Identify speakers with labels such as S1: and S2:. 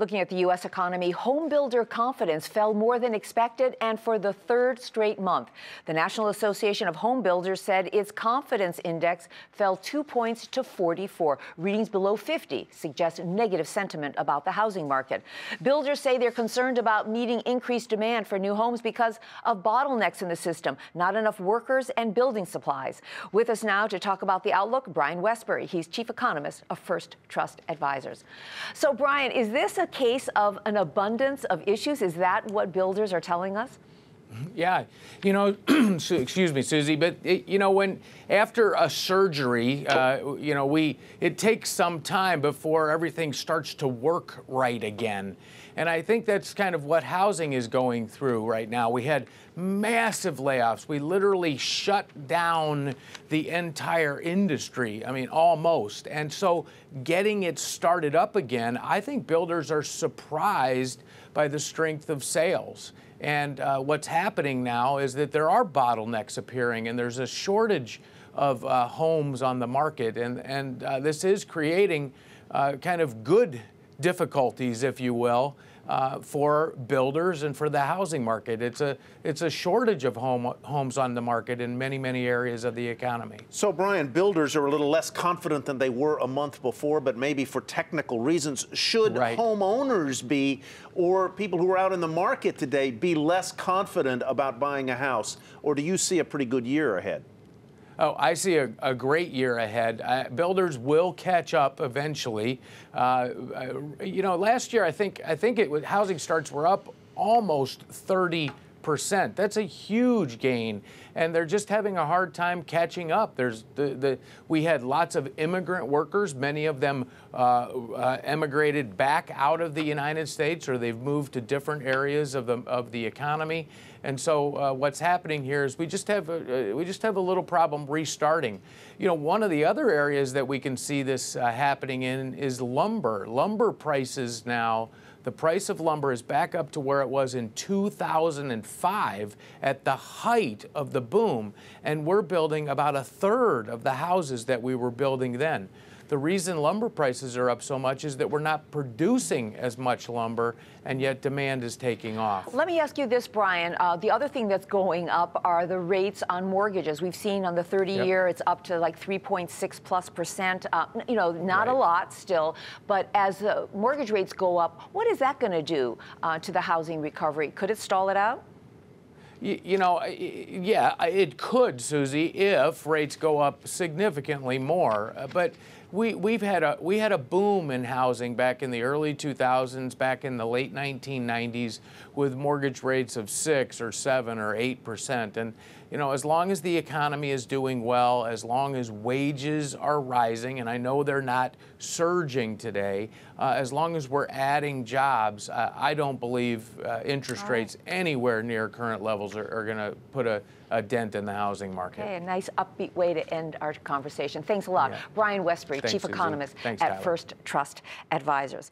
S1: Looking at the U.S. economy, home builder confidence fell more than expected and for the third straight month. The National Association of Home Builders said its confidence index fell 2 points to 44. Readings below 50 suggest negative sentiment about the housing market. Builders say they're concerned about meeting increased demand for new homes because of bottlenecks in the system, not enough workers and building supplies. With us now to talk about the outlook, Brian Wesbury. He's chief economist of First Trust Advisors. So, Brian, is this a case of an abundance of issues? Is that what builders are telling us?
S2: Yeah, excuse me, Susie, but when after a surgery, it takes some time before everything starts to work right again. And I think that's kind of what housing is going through right now. We had massive layoffs. We literally shut down the entire industry. I mean, almost. And so getting it started up again, I think builders are surprised by the strength of sales. And what's happening now is that there are bottlenecks appearing, and there's a shortage of homes on the market. And this is creating kind of good difficulties, if you will, for builders and for the housing market. It's a shortage of homes on the market in many areas of the economy.
S3: So, Brian, builders are a little less confident than they were a month before, but maybe for technical reasons. Should homeowners be, or people who are out in the market today, be less confident about buying a house? Or do you see a pretty good year ahead?
S2: Oh, I see a great year ahead. Builders will catch up eventually. Last year I think housing starts were up almost 30%. That's a huge gain, and they're just having a hard time catching up. We had lots of immigrant workers. Many of them emigrated back out of the United States, or they've moved to different areas of the economy. And so what's happening here is we just have a little problem restarting. One of the other areas that we can see this happening in is lumber. Lumber prices now. The price of lumber is back up to where it was in 2005 at the height of the boom, and we're building about a third of the houses that we were building then. The reason lumber prices are up so much is that we're not producing as much lumber, and yet demand is taking off.
S1: Let me ask you this, Brian. The other thing that's going up are the rates on mortgages. We've seen on the 30-year, it's up to like 3.6+%. Not a lot still, but as the mortgage rates go up, what is that going to do to the housing recovery? Could it stall it out?
S2: Yeah, it could, Susie, if rates go up significantly more. But we had a boom in housing back in the early 2000s, back in the late 1990s, with mortgage rates of 6 or 7 or 8%. And as long as the economy is doing well, as long as wages are rising, and I know they're not surging today, as long as we're adding jobs, I don't believe interest rates anywhere near current levels are going to put a dent in the housing market.
S1: Okay, a nice upbeat way to end our conversation. Thanks a lot.
S2: Yeah.
S1: Brian Wesbury,
S2: Thanks,
S1: chief
S2: Susie.
S1: economist
S2: Thanks,
S1: at
S2: Tyler.
S1: First Trust Advisors.